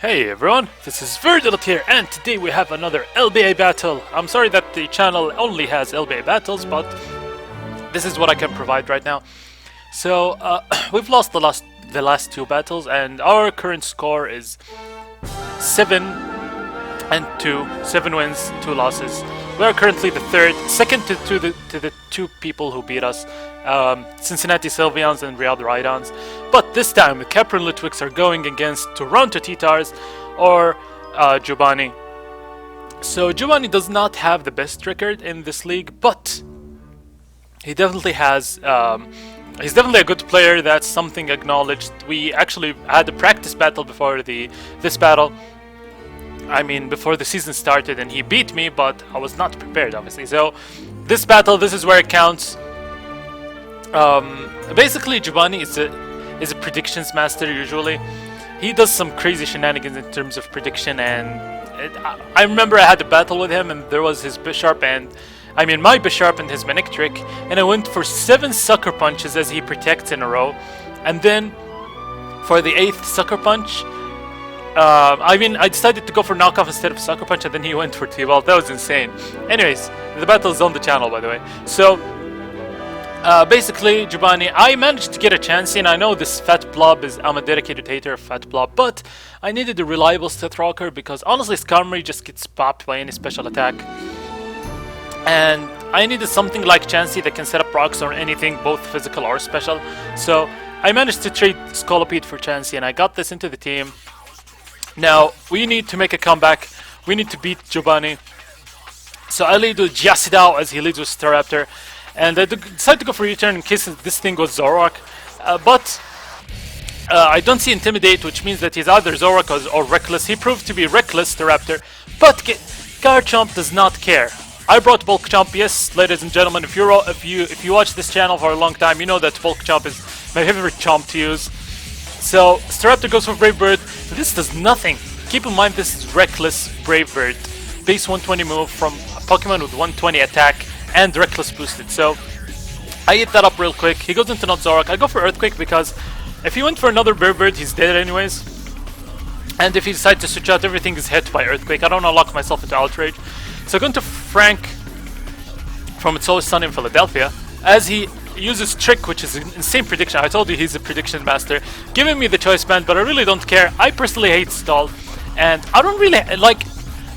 Hey everyone, this is Verdilot here, and today we have another LBA battle. I'm sorry that the channel only has LBA battles, but this is what I can provide right now. So, we've lost the last two battles, and our current score is 7-2, 7 wins, 2 losses. We are currently the second to the two people who beat us, Cincinnati Sylvians and Riyadh Raidans. But this time, the Capron Litwicks are going against Toranto Titars or Giovanni. So Giovanni does not have the best record in this league, but he definitely has. He's definitely a good player. That's something acknowledged. We actually had a practice battle before this battle. I mean, before the season started, and he beat me, but I was not prepared, obviously. So, this battle, this is where it counts. Basically, Giovanni is a predictions master, usually. He does some crazy shenanigans in terms of prediction, and I remember I had a battle with him, and there was his Bishop, and I mean, my Bishop and his Manic Trick, and I went for 7 Sucker Punches as he protects in a row, and then, for the 8th Sucker Punch, I mean, I decided to go for knockoff instead of sucker punch, and then he went for T-ball. That was insane. Anyways, the battle is on the channel, by the way. So, basically, Giovanni, I managed to get a chance in. I know this Fat Blob I'm a dedicated hater of Fat Blob, but I needed a reliable Sith Rocker because honestly, Skarmory just gets popped by any special attack. And I needed something like Chansey that can set up rocks or anything, both physical or special. So, I managed to trade Scolipede for Chansey, and I got this into the team. Now, we need to make a comeback. We need to beat Giovanni. So I lead with Jasidao as he leads with Staraptor. And I decide to go for U-turn in case this thing goes Zoroark. But I don't see Intimidate, which means that he's either Zoroark or Reckless. He proved to be Reckless, Staraptor. But Garchomp does not care. I brought Bulk Chomp. Yes, ladies and gentlemen, if you watch this channel for a long time, you know that Bulk Chomp is my favorite Chomp to use. So, Staraptor goes for Brave Bird. This does nothing. Keep in mind this is Reckless Brave Bird. Base 120 move from a Pokemon with 120 attack and Reckless boosted. So, I eat that up real quick. He goes into not Zoroark. I go for Earthquake because if he went for another Brave Bird, he's dead anyways. And if he decides to switch out, everything is hit by Earthquake. I don't want to lock myself into Outrage. So, I go into Frank from It's Always Sunny in Philadelphia as he uses Trick, which is an insane prediction. I told you he's a prediction master, giving me the choice band, but I really don't care. I personally hate Stall, and I don't really like.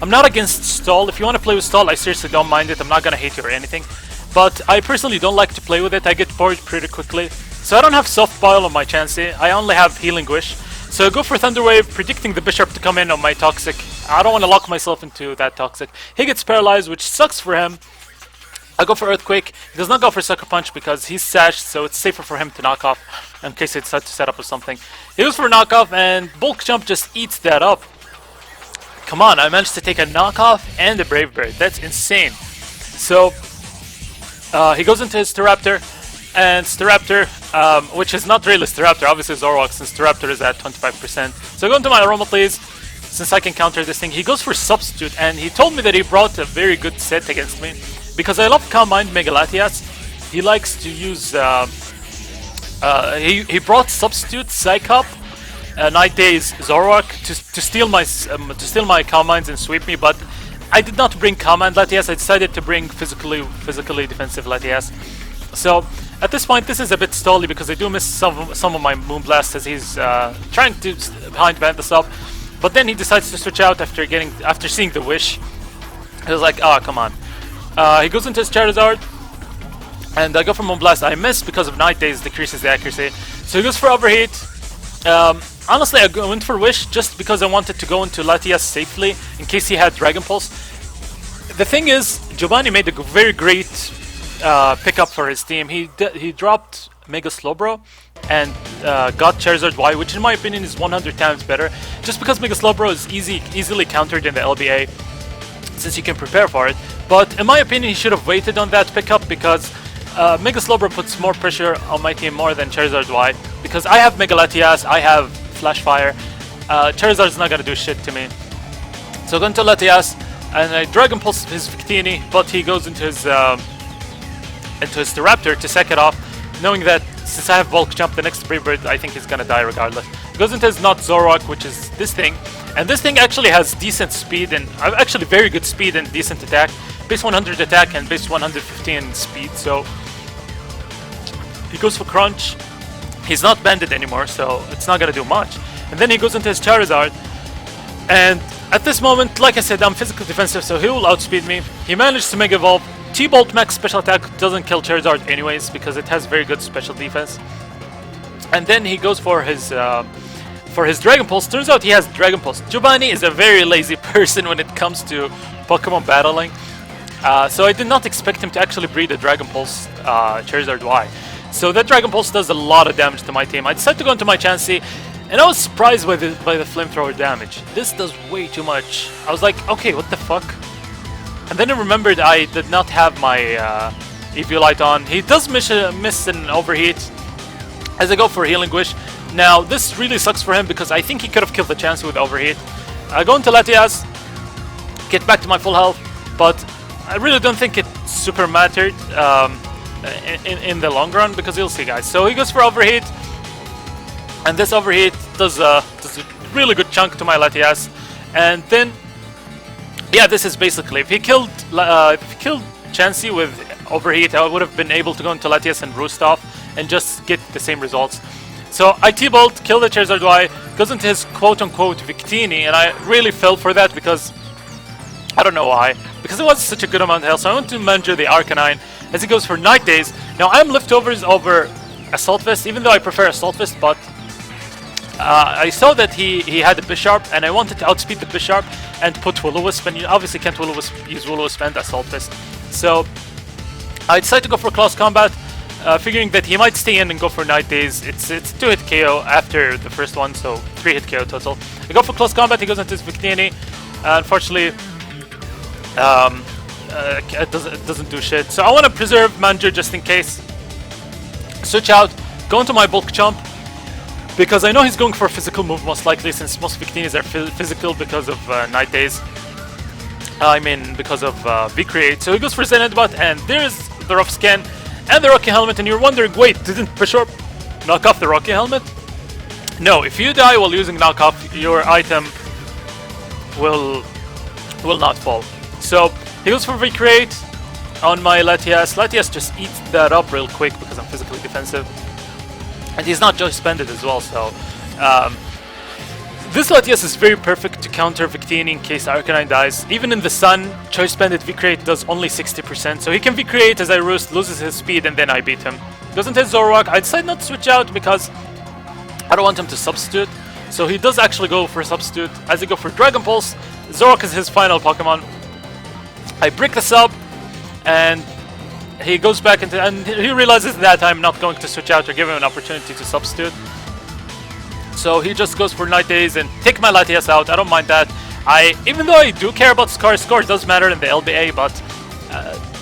I'm not against Stall. If you want to play with Stall, I seriously don't mind it. I'm not gonna hate you or anything, but I personally don't like to play with it. I get bored pretty quickly, so I don't have Soft Boil on my Chansey. I only have Healing Wish, so I go for Thunder Wave, predicting the Bishop to come in on my Toxic. I don't want to lock myself into that Toxic. He gets paralyzed, which sucks for him. I go for Earthquake. He does not go for Sucker Punch because he's sashed, so it's safer for him to knock off in case he decides to set up or something. He goes for a knockoff, and Bulk Jump just eats that up. Come on, I managed to take a knockoff and a Brave Bird. That's insane. So, he goes into his Staraptor, and Staraptor, which is not really Staraptor, obviously Zoroark, since Staraptor is at 25%. So I go into my Aromatase, since I can counter this thing. He goes for Substitute, and he told me that he brought a very good set against me. Because I love Calm Mind Megalatias, he likes to use, he brought Substitute, Psychop, Night Days, Zoroark to steal my Calm Minds and sweep me, but I did not bring Calm Mind Latias. I decided to bring physically defensive Latias. So at this point, this is a bit stally because I do miss some of my Moonblast as he's trying to behind band this up, but then he decides to switch out after seeing the Wish. He was like, oh come on. He goes into his Charizard, and I go for Moonblast. I miss because of Night Days decreases the accuracy. So he goes for Overheat. Honestly, I went for Wish just because I wanted to go into Latias safely in case he had Dragon Pulse. The thing is, Giovanni made a very great pickup for his team. He dropped Mega Slowbro and got Charizard Y, which in my opinion is 100 times better. Just because Mega Slowbro is easily countered in the LBA, since you can prepare for it. But in my opinion, he should have waited on that pickup because Mega Slowbro puts more pressure on my team more than Charizard Y. Because I have Mega Latias, I have Flash Fire. Charizard's not gonna do shit to me. So I go into Latias, and I Dragon Pulse his Victini, but he goes into his Staraptor to sack it off, knowing that since I have Bulk Jump, the next Brave Bird I think is gonna die regardless. Goes into his not Zoroark, which is this thing. And this thing actually has decent speed and actually very good speed and decent attack. Base 100 attack and base 115 speed, so he goes for Crunch. He's not banded anymore, so it's not gonna do much. And then he goes into his Charizard, and at this moment, like I said, I'm physical defensive, so he will outspeed me. He managed to Mega Evolve. T-Bolt max special attack doesn't kill Charizard anyways, because it has very good special defense. And then he goes for his Dragon Pulse. Turns out he has Dragon Pulse. Giovanni is a very lazy person when it comes to Pokemon battling. So I did not expect him to actually breed a Dragon Pulse Charizard Y. So that Dragon Pulse does a lot of damage to my team. I decided to go into my Chansey, and I was surprised by the Flamethrower damage. This does way too much. I was like, okay, what the fuck? And then I remembered I did not have my Eviolite on. He does miss an Overheat as I go for Healing Wish. Now, this really sucks for him because I think he could have killed the Chansey with Overheat. I go into Latias, get back to my full health, but I really don't think it super mattered in the long run, because you'll see, guys. So he goes for Overheat, and this Overheat does a really good chunk to my Latias. And then, yeah, this is basically, if he killed Chansey with Overheat, I would have been able to go into Latias and Roost off and just get the same results. So I T-Bolt, kill the Charizard Y, goes into his quote-unquote Victini, and I really fell for that because I don't know why. Because it was such a good amount of health, so I want to Manager the Arcanine as he goes for Night Days. Now I'm leftovers over Assault Vest, even though I prefer Assault Vest, but I saw that he had a Bisharp, and I wanted to outspeed the Bisharp and put Will-O-Wisp, and you obviously can't use Will-O-Wisp and Assault Vest. So I decided to go for Close Combat, figuring that he might stay in and go for Night Days. It's 2-hit KO after the first one, so 3-hit KO total. I go for Close Combat, he goes into his Victini. Unfortunately, it doesn't do shit. So I want to preserve Manager just in case. Switch out, go into my Bulk Chomp, because I know he's going for a physical move most likely, since most Victinis are physical because of Night Days. I mean, because of V-Create. So he goes for Zen Headbutt, and there's the Rough Skin and the Rocky Helmet, and you're wondering, wait, didn't Bisharp knock off the Rocky Helmet? No, if you die while using knockoff, your item will not fall. So he goes for V-Create on my Latias. Latias just eats that up real quick because I'm physically defensive. And he's not Choice Banded as well, so this Latias is very perfect to counter Victini in case Arcanine dies. Even in the sun, Choice Banded V-Create does only 60%, so he can V-Create as I Roost, loses his speed, and then I beat him. Goes into his Zoroark. I decide not to switch out because I don't want him to substitute. So he does actually go for substitute. As he go for Dragon Pulse, Zoroark is his final Pokemon. I brick the sub, and he goes back into, and he realizes that I'm not going to switch out or give him an opportunity to substitute. So he just goes for Night Days and take my Latias out. I don't mind that. Even though I do care about Scar does matter in the LBA, but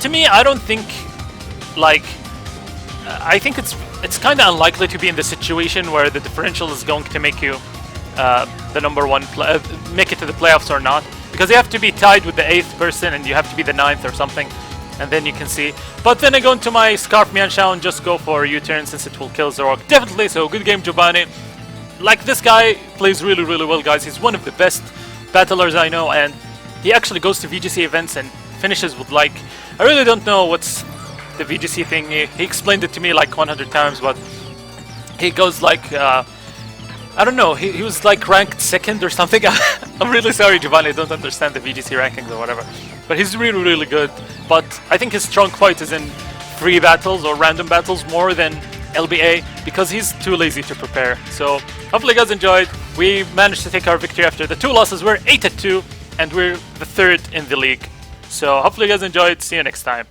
to me, I don't think, like, I think it's kind of unlikely to be in the situation where the differential is going to make you the number one, make it to the playoffs or not, because you have to be tied with the 8th person and you have to be the 9th or something, and then you can see. But then I go into my Scarf Mienshao and just go for U-turn since it will kill Zoroark. Definitely, so good game, Giovanni. Like, this guy plays really, really well, guys. He's one of the best battlers I know, and he actually goes to VGC events and finishes with, like, I really don't know what's the VGC thing. He explained it to me like 100 times, but he goes like, I don't know, he was like ranked 2nd or something. I'm really sorry, Giovanni, I don't understand the VGC rankings or whatever. But he's really, really good. But I think his strong point is in free battles or random battles more than LBA, because he's too lazy to prepare. So hopefully you guys enjoyed. We managed to take our victory after the 2 losses. We're 8-2 and we're the 3rd in the league. So hopefully you guys enjoyed. See you next time.